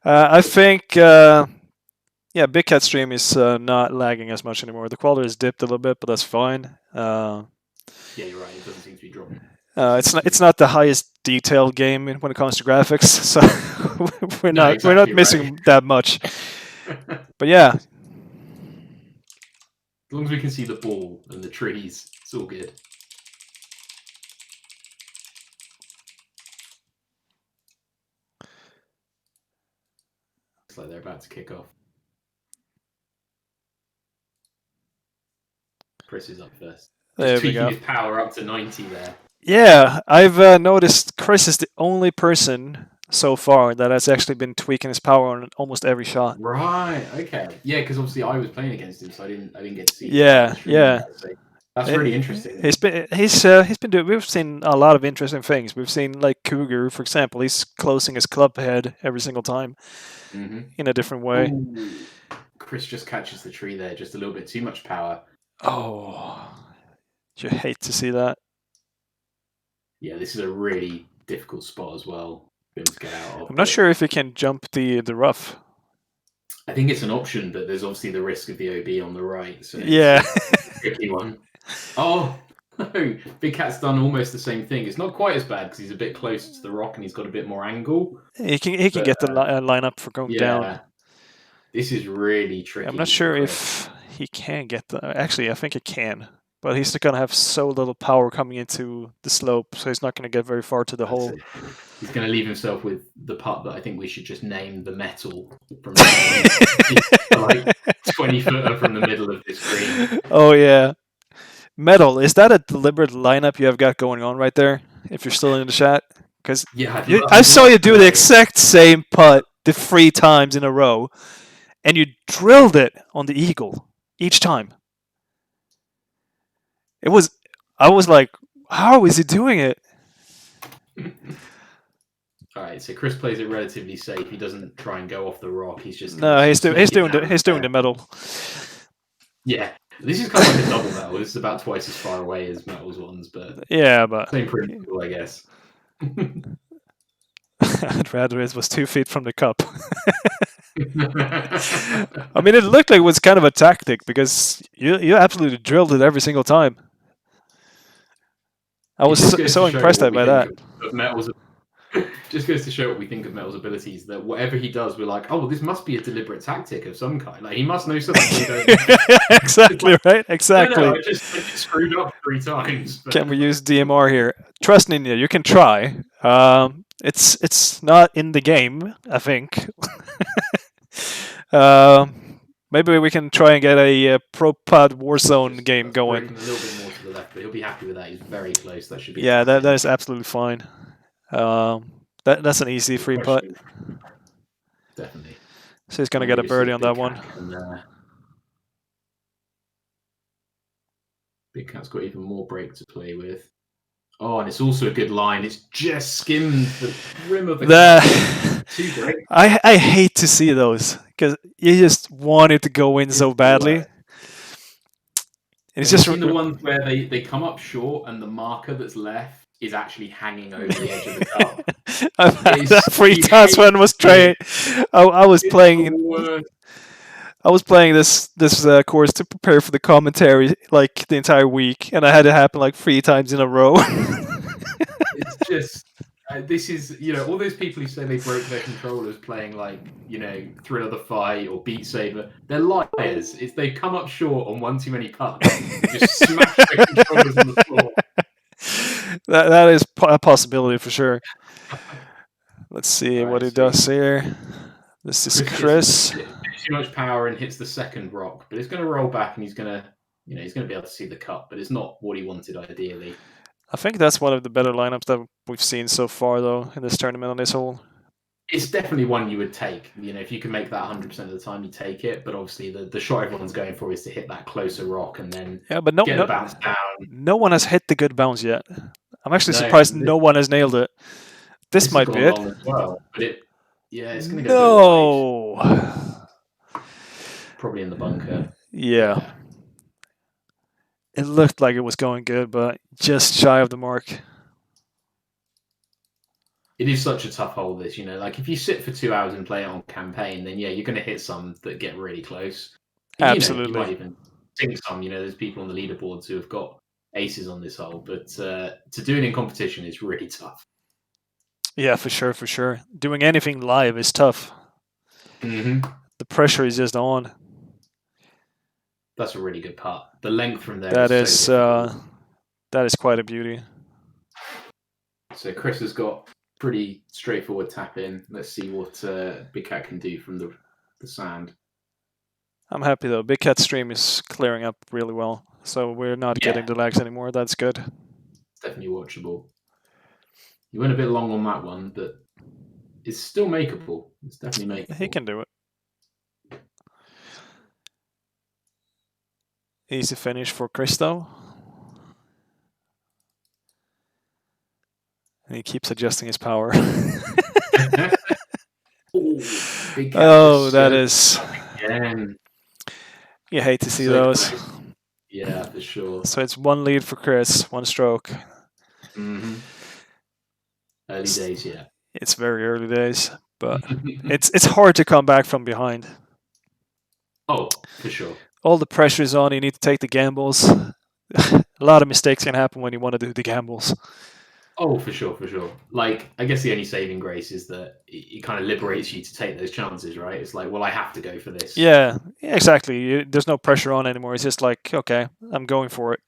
I think, yeah, Big Cat stream is not lagging as much anymore. The quality has dipped a little bit, but that's fine. Yeah, you're right. It doesn't seem to be dropping. It seems It's to not be. it's not the highest detailed game when it comes to graphics, so No, we're not exactly right. missing that much. As But yeah, long as we can see the ball and the trees, it's all good. Looks like they're about to kick off. Chris is up first. Just there we tweaking go. his power up to 90 there. Yeah, I've noticed Chris is the only person so far that has actually been tweaking his power on almost every shot. Right. Okay. Yeah, because obviously I was playing against him, so I didn't get to see part of Yeah, the stream yeah. yet. So that's really interesting. He's been doing. We've seen a lot of interesting things. We've seen like Cougar, for example. He's closing his club head every single time in a different way. Ooh. Chris just catches the tree there, just a little bit too much power. Oh, you hate to see that. Yeah, this is a really difficult spot as well for him to get out of. I'm not But sure if he can jump the rough. I think it's an option, but there's obviously the risk of the OB on the right, so Yeah. it's a tricky one. Oh, no, Big Cat's done almost the same thing. It's not quite as bad because he's a bit closer to the rock and he's got a bit more angle. He can But, get the lineup for going down. yeah, this is really tricky. I'm not sure if he can get the. Actually, I think he can, but he's going to have so little power coming into the slope, so he's not going to get very far to the hole. He's going to leave himself with the putt that I think we should just name the metal from like 20 footer from the middle of this green. Oh yeah, metal. Is that a deliberate lineup you have got going on right there? If you're still in the chat, because yeah, I saw you do the exact same putt the 3 times in a row, and you drilled it on the eagle each time. I was like, how is he doing it? All right, so Chris plays it relatively safe. He doesn't try and go off the rock. He's just No, he's doing the metal. Yeah, this is kind of like a double metal. This is about twice as far away as metal's ones, but yeah, but same principle, I guess. I'd rather it was 2 feet from the cup. I mean, it looked like it was kind of a tactic because you absolutely drilled it every single time. I was so impressed by that. Just goes to show what we think of Metal's abilities. That whatever he does, we're like, oh, well, this must be a deliberate tactic of some kind. Like he must know something. Exactly right. Exactly. No, I just screwed up 3 times. But... Can we use DMR here? Trust Ninja, you can try. It's not in the game, I think. Maybe we can try and get a Pro Pod Warzone game going. A little bit more to the left, but he'll be happy with that. He's very close. That should be. Yeah, that is absolutely fine. That's an easy free putt. Definitely. So he's gonna get a birdie on that one. Big Cat's got even more break to play with. Oh, and it's also a good line. It's just skimmed the rim of the cup. Too great. I hate to see those because you just want it to go in so badly. It's just the ones where they come up short and the marker that's left is actually hanging over the edge of the cup. I've had that 3 times when I was trying. I was playing. I was playing this course to prepare for the commentary like the entire week, and I had it happen like 3 times in a row. It's just this is all those people who say they broke their controllers playing like Thrill of the Fight or Beat Saber. They're liars. They come up short on one too many putts. And just smash their controllers on the floor. That is a possibility for sure. Let's see what he does here. This is Chris. Too much power and hits the second rock, but it's going to roll back and he's going to be able to see the cup, but it's not what he wanted ideally. I think that's one of the better lineups that we've seen so far, though, in this tournament on this hole. It's definitely one you would take. If you can make that 100% of the time, you take it. But obviously, the shot everyone's going for is to hit that closer rock and then get a bounce down. No one has hit the good bounce yet. I'm actually surprised no one has nailed it. This might be it. As well, but it's going to go. No. Probably in the bunker. Yeah. It looked like it was going good, but just shy of the mark. it is such a tough hole. This, like if you sit for 2 hours and play it on campaign, then yeah, you're going to hit some that get really close. And, you might Absolutely. even sink some. There's people on the leaderboards who have got aces on this hole, but to do it in competition is really tough. Yeah, for sure, for sure. Doing anything live is tough. Mm-hmm. The pressure is just on. That's a really good putt. The length from there That is so difficult. that is quite a beauty. So Chris has got pretty straightforward tap in. Let's see what Big Cat can do from the sand. I'm happy though. Big Cat stream is clearing up really well, so we're not getting the lags anymore. That's good. It's definitely watchable. You went a bit long on that one, but it's still makeable. It's definitely makeable. He can do it. Easy finish for Chris though. And he keeps adjusting his power. Oh, that is... Again. You hate to see those. Close. Yeah, for sure. So it's one lead for Chris, one stroke. Mm-hmm. Early days, yeah. It's very early days, but it's hard to come back from behind. Oh, for sure. All the pressure is on. You need to take the gambles. A lot of mistakes can happen when you want to do the gambles. Oh, for sure, for sure. Like, I guess the only saving grace is that it kind of liberates you to take those chances, right? It's like, well, I have to go for this. Yeah, exactly. There's no pressure on anymore. It's just like, okay, I'm going for it.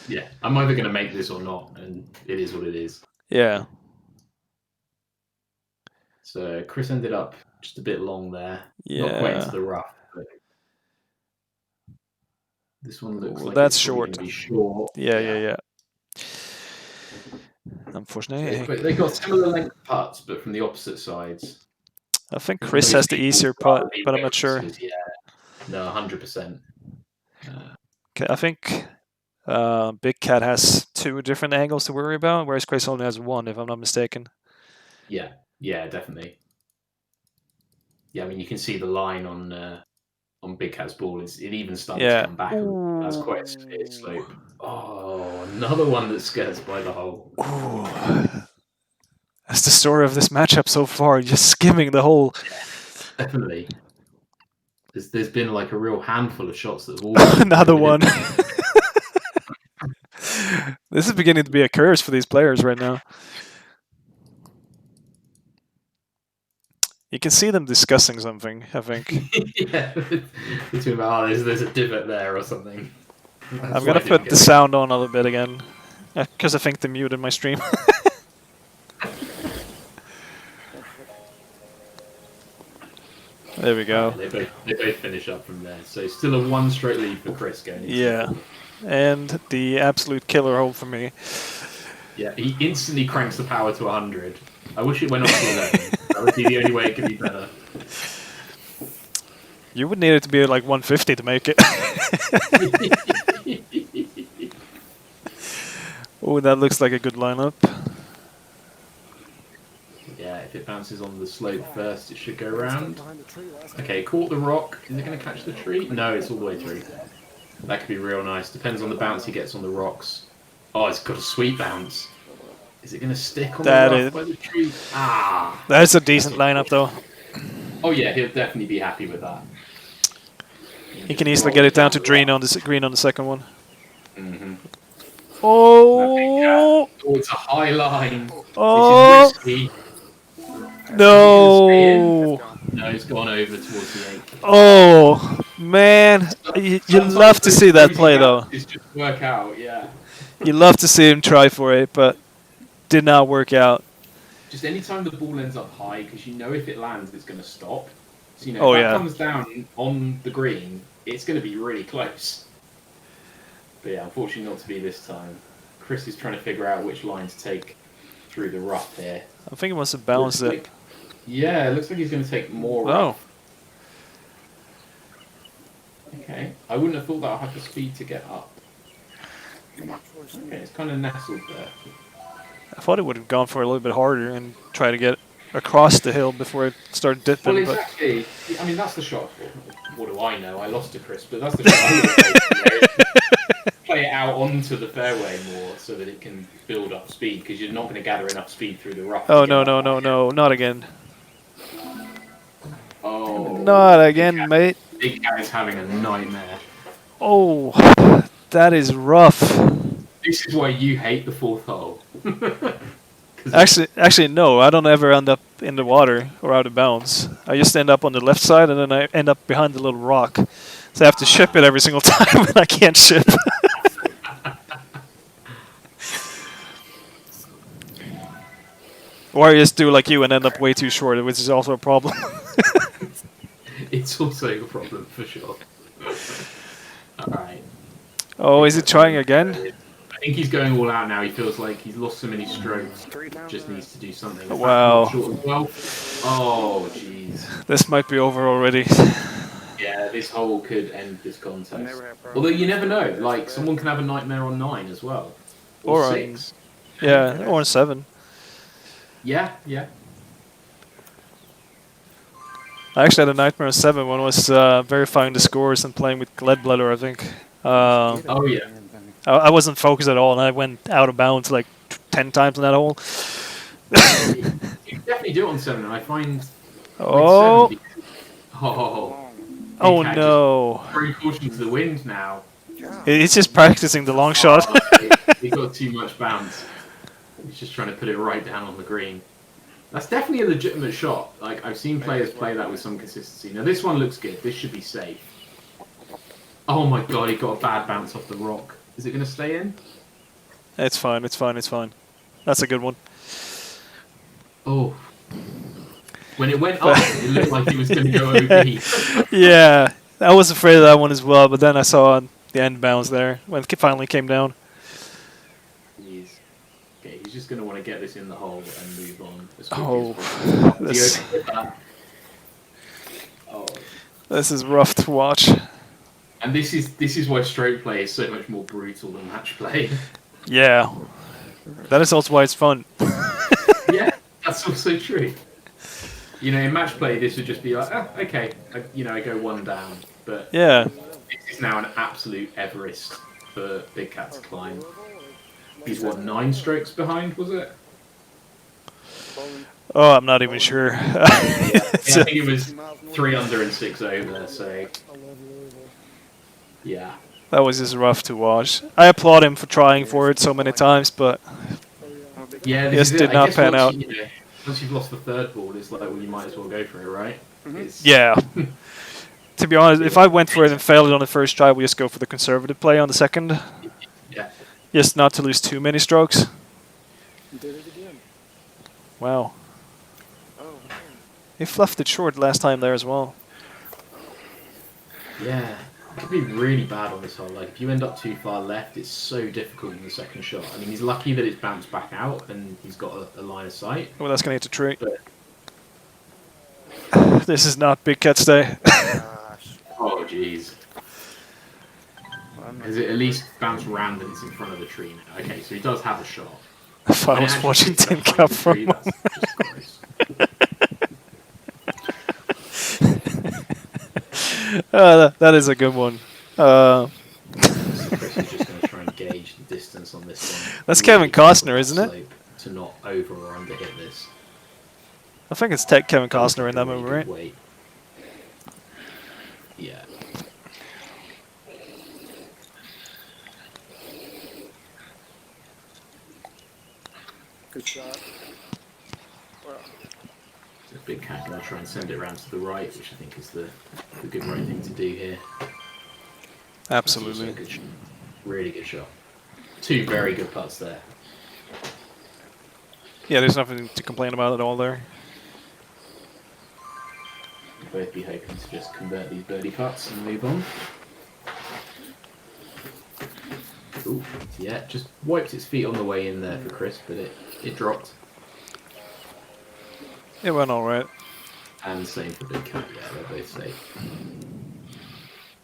Yeah, I'm either going to make this or not, and it is what it is. Yeah. So Chris ended up just a bit long there. Yeah. Not quite into the rough. But this one looks like that's it's short. Be short. Yeah. Unfortunately, they got similar length putts, but from the opposite sides. I think Chris has the easier putt, but I'm not sure. Yeah, no, 100%. I think Big Cat has 2 different angles to worry about, whereas Chris only has 1, if I'm not mistaken. Yeah, definitely. Yeah, I mean, you can see the line on Big Cat's ball. It even starts to come back. That's quite a severe slope. Oh, another one that skirts by the hole. Ooh. That's the story of this matchup so far, just skimming the hole. Yeah, definitely. There's been like a real handful of shots that have all... Another one. This is beginning to be a curse for these players right now. You can see them discussing something, I think. Yeah, between there's a divot there or something. I'm gonna put the sound on a little bit again, because I think they muted my stream. There we go. They both finish up from there. So still a 1 straight lead for Chris going. Yeah, and the absolute killer hole for me. Yeah, he instantly cranks the power to 100. I wish it went up to 11. That would be the only way it could be better. You would need it to be like 150 to make it. Oh, that looks like a good lineup. Yeah, if it bounces on the slope first, it should go around. Okay, caught the rock. Is it going to catch the tree? No, it's all the way through. That could be real nice. Depends on the bounce he gets on the rocks. Oh, it's got a sweet bounce. Is it going to stick on the rock by the tree? Ah! That's a decent lineup, though. Oh yeah, he'll definitely be happy with that. He can easily get it down to green on the second one. Mm-hmm. Oh! Oh, it's a high line. Oh! This is risky. No! No, it's gone over towards the 8. Oh, man. You love to see that play, though. It's just work out, yeah. You love to see him try for it, but did not work out. Just anytime the ball ends up high, because you know if it lands, it's going to stop. So, if that comes down on the green, it's going to be really close. But yeah, unfortunately not to be this time. Chris is trying to figure out which line to take through the rough here. I think he wants to balance it. Yeah, it looks like he's going to take more rough. Okay, I wouldn't have thought that I'll have the speed to get up. Okay, it's kind of nestled there. I thought it would have gone for a little bit harder and try to get across the hill before it started dipping. Well, exactly. I mean, that's the shot. What do I know? I lost to Chris, but that's the shot I would have taken. Play play it out onto the fairway more so that it can build up speed, because you're not going to gather enough speed through the rough. Oh to no get no up no that no! Not again! Oh, Not again, mate! Big Cat is having a nightmare. Oh, that is rough. This is why you hate the fourth hole. Actually, no. I don't ever end up in the water or out of bounds. I just end up on the left side, and then I end up behind the little rock. So I have to ship it every single time, and I can't ship. Or I just do like you and end up way too short, which is also a problem. It's also a problem for sure. Alright. Oh, is he trying again? I think he's going all out now. He feels like he's lost so many strokes. Just needs to do something. Wow. Oh, jeez. This might be over already. Yeah, this hole could end this contest. Although you never know. Like, someone can have a nightmare on 9 as well. Or Or 6. Yeah, or on 7. Yeah, yeah. I actually had a nightmare on 7. One was verifying the scores and playing with lead bladder, I think. Oh, yeah. I wasn't focused at all, and I went out of bounds like 10 times in that hole. You can definitely do it on 7, and I find... Oh! With 7, oh, Oh no! Throwing caution to the wind now. He's just practicing the long shot. He got too much bounce. He's just trying to put it right down on the green. That's definitely a legitimate shot. Like, I've seen players play that with some consistency. Now this one looks good. This should be safe. Oh my god, he got a bad bounce off the rock. Is it going to stay in? It's fine, it's fine, it's fine. That's a good one. Oh. When it went up, it looked like he was going to go OB. Yeah, I was afraid of that one as well, but then I saw the end bounce there when it finally came down. Jeez. Okay, he's just going to want to get this in the hole and move on as Oh, quickly as possible. Oh. This is rough to watch. And this is why stroke play is so much more brutal than match play. Yeah, that is also why it's fun. Yeah, that's also true. You know, in match play, this would just be like, oh, okay, I go one down. But yeah, this is now an absolute Everest for Big Cat to climb. He's what, 9 strokes behind, was it? Oh, I'm not even sure. Yeah, I think it was 3 under and 6 over, so... Yeah. That was just rough to watch. I applaud him for trying for it so many times, but yeah, this did not pan out. Once you've lost the third ball, it's like, well, you might as well go for it, right? Yeah. To be honest, if I went for it and failed it on the first try, we just go for the conservative play on the second. Yeah. Just not to lose too many strokes. Did it again. Wow. Oh. He fluffed it short last time there as well. Yeah. It could be really bad on this hole. Like, if you end up too far left, it's so difficult in the second shot. I mean, he's lucky that it's bounced back out and he's got a line of sight. Well, that's going to hit the tree. But... This is not Big Cat's day. Gosh. Oh, jeez. Has it at least bounced round and it's in front of the tree now? Okay, so he does have a shot. I thought I was watching Tin Cup for a moment. That is a good one. Chris is just going to try and gauge the distance on this one. That's Kevin Costner, isn't it? To not over or under hit this. I think it's Kevin Costner in that movie, right? Wait. Yeah. Good shot. Well, So Big Cat going to try and send it around to the right, which I think is the good right thing to do here. Absolutely. Good shot. Really good shot. 2 very good putts there. Yeah, there's nothing to complain about at all there. We'll both be hoping to just convert these birdie putts and move on. Ooh, yeah, just wiped its feet on the way in there for Chris, but it dropped. It went alright. And same for Big Cat, yeah, they're both safe.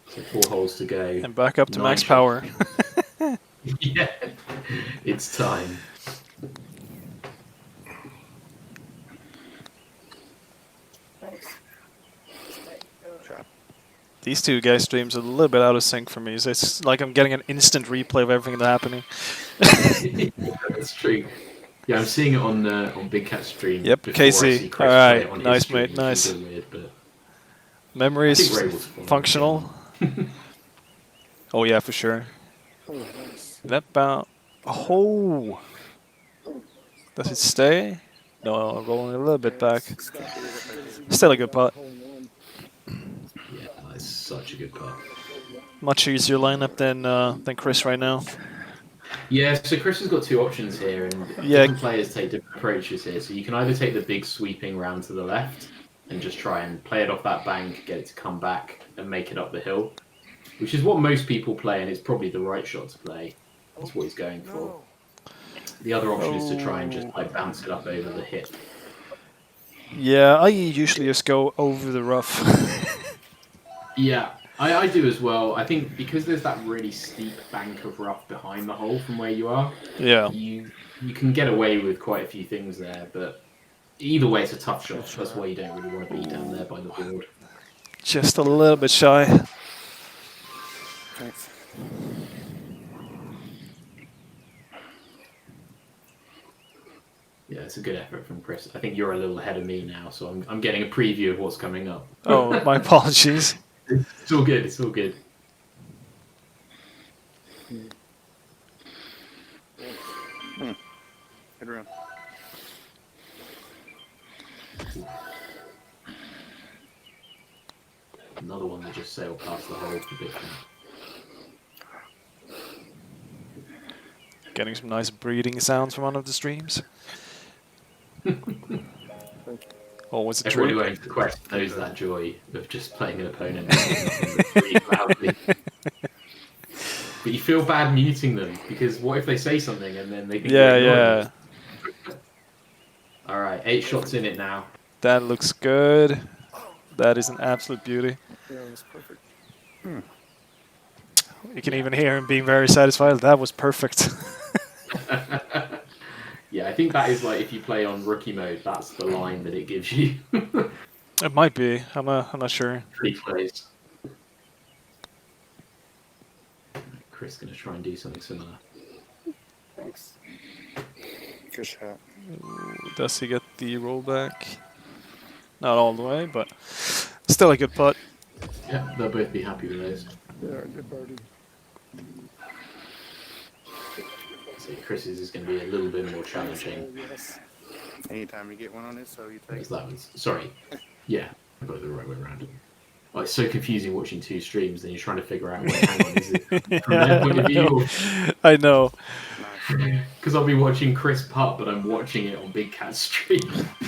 So 4 holes to go. And back up to 9 max shots. power. Yeah, it's time. nice. Trap. These two guys' streams are a little bit out of sync for me. So it's like I'm getting an instant replay of everything that's happening. That's true. Yeah, I'm seeing it on Big Cat's stream. Yep, before I Casey. see Chris All play right, it on his nice stream, mate, which nice. is a bit weird, but Memory I think is we're able to follow functional. Oh yeah, for sure. Oh, nice. That bounce. Oh. Does it stay? No, rolling a little bit back. Still a good putt. Yeah, that's such a good putt. Much easier lineup than Chris right now. Yeah, so Chris has got two options here, and Yeah. different players take different approaches here. So you can either take the big sweeping round to the left and just try and play it off that bank, get it to come back and make it up the hill, which is what most people play, and it's probably the right shot to play. That's what he's going for. The other option is to try and just like bounce it up over the hip. Yeah, I usually just go over the rough. Yeah, I do as well. I think because there's that really steep bank of rough behind the hole from where you are, Yeah. you can get away with quite a few things there, but either way it's a tough shot. That's why you don't really want to be down there by the board. Just a little bit shy. Thanks. Yeah, it's a good effort from Chris. I think you're a little ahead of me now, so I'm getting a preview of what's coming up. Oh, my apologies. It's all good, it's all good. Good round. Another one that just sailed past the hole for big. Getting some nice breathing sounds from one of the streams. Oh, was it Everyone true? who owns the Quest knows that joy of just playing an opponent really loudly. But you feel bad muting them, because what if they say something and then they think Yeah, you're ignoring yeah. them? Alright, 8 shots in it now. That looks good. That is an absolute beauty. Yeah, it was perfect. You can even hear him being very satisfied. That was perfect. Yeah, I think that is like if you play on rookie mode, that's the line that it gives you. It might be. I'm not sure. Pretty close. Chris is going to try and do something similar. Thanks. Good shot. Does he get the rollback? Not all the way, but still a good putt. Yeah, they'll both be happy with those. Yeah, good birdie. So Chris's is going to be a little bit more challenging. Yes. Anytime you get one on it, so you take Because that was, sorry, yeah, I got it the right way around. Oh, it's so confusing watching two streams, then you're trying to figure out, wait, hang on, is it from their point of view? I know. Because I'll be watching Chris putt, but I'm watching it on Big Cat's stream.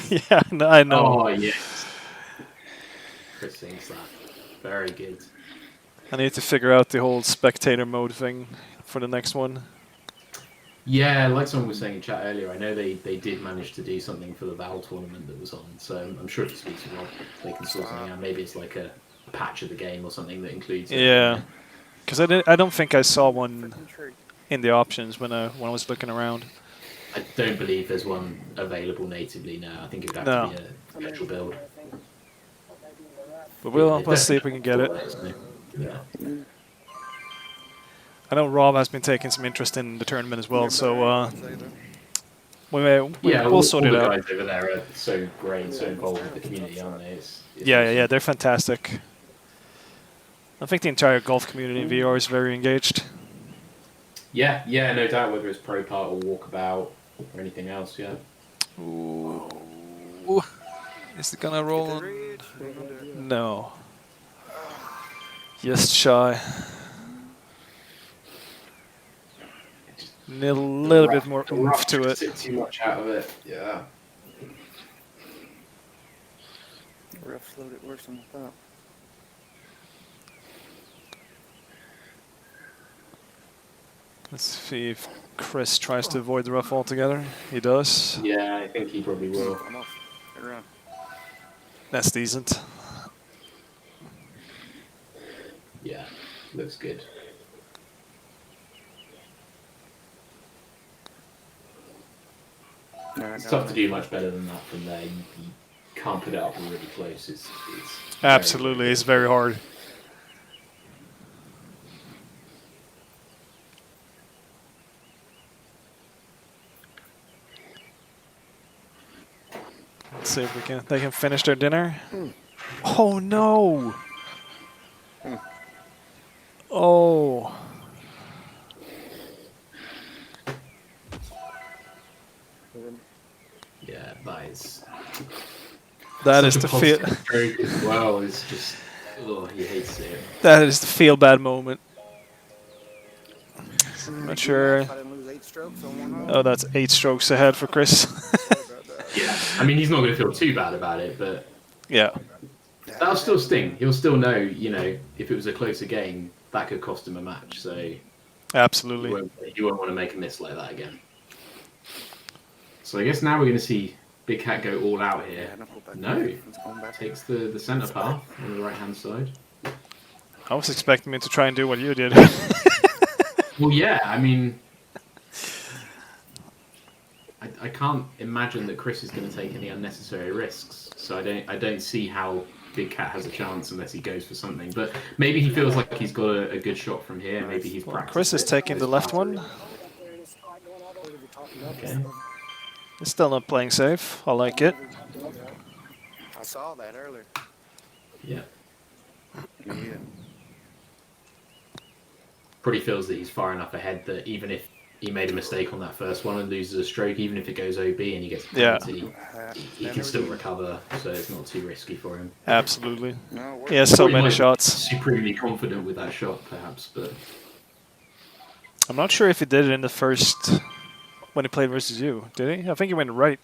Yeah, I know. Oh, yes. Chris thinks that. Very good. I need to figure out the whole spectator mode thing for the next one. Yeah, like someone was saying in chat earlier, I know they did manage to do something for the Val tournament that was on, so I'm sure if you speak to Rob, they can sort something out. Maybe it's like a patch of the game or something that includes it. Yeah, because I don't think I saw one in the options when I was looking around. I don't believe there's one available natively now. I think it would have to be a special build. But let's see if we can get it. Yeah. I know Rob has been taking some interest in the tournament as well, so we'll sort it all out. the guys over there are so great, so involved with the community, aren't they? It's Yeah, they're fantastic. I think the entire golf community in VR is very engaged. Yeah, no doubt, whether it's Pro Part or Walkabout or anything else, yeah. Ooh. Is it gonna roll on? No. Just shy. Need a little bit more oomph to it. Sit too much out of it, yeah. Rough float it worse than I thought. Let's see if Chris tries to avoid the rough altogether. He does. Yeah, I think he probably will. I'm off. Good round. That's decent. Yeah, looks good. It's tough to do much better than that from there. You can't put it up really close. It's Absolutely, it's very hard. Let's see if they can finish their dinner. Oh no! Oh. Yeah, That such is a the feel. positive stroke as well. It's just, oh, you hate to see it. That is the feel bad moment. I'm not sure. Oh, that's 8 strokes ahead for Chris. Yeah, I mean, he's not going to feel too bad about it, but Yeah. that'll still sting. He'll still know, you know, if it was a closer game, that could cost him a match. So Absolutely. you won't want to make a miss like that again. So I guess now we're going to see Big Cat go all out here. No, takes the centre path on the right-hand side. I was expecting him to try and do what you did. Well, yeah, I mean, I can't imagine that Chris is going to take any unnecessary risks. So I don't see how Big Cat has a chance unless he goes for something. But maybe he feels like he's got a good shot from here. Maybe he's practiced. Chris is taking the left one. Okay. He's still not playing safe. I like it. I saw that earlier. Yeah. Yeah. Probably feels that he's far enough ahead that even if he made a mistake on that first one and loses a stroke, even if it goes OB and he gets a penalty, he can still recover, so it's not too risky for him. Absolutely. No, He has so Probably many might be shots. Supremely confident with that shot, perhaps, but I'm not sure if he did it in the first when he played versus you. Did he? I think he went right.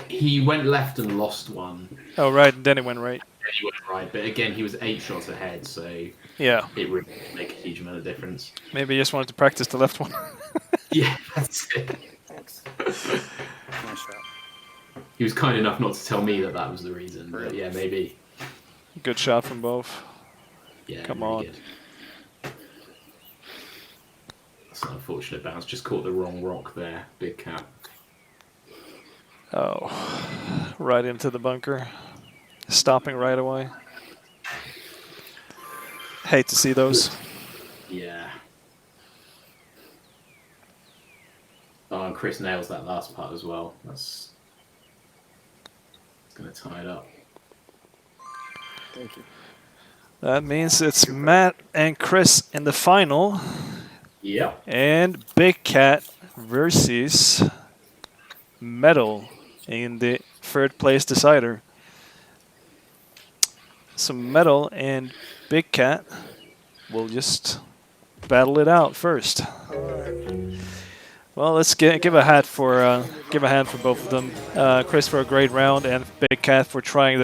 he went left and lost one. Oh, right. And then he went right. And he went right, but again, he was 8 shots ahead, so Yeah. it would make a huge amount of difference. Maybe he just wanted to practice the left one. Yeah, that's it. Thanks. Nice shot. He was kind enough not to tell me that that was the reason, but yeah, maybe. Good shot from both. Yeah, Come really on. good. That's an unfortunate bounce. Just caught the wrong rock there, Big Cat. Oh, right into the bunker. Stopping right away. Hate to see those. Yeah. Oh, and Chris nails that last part as well. That's going to tie it up. Thank you. That means it's Matt and Chris in the final. Yep. And Big Cat versus Metal in the third place decider. So Metal and Big Cat will just battle it out first. Well, let's give a hand for both of them. Chris for a great round, and Big Cat for trying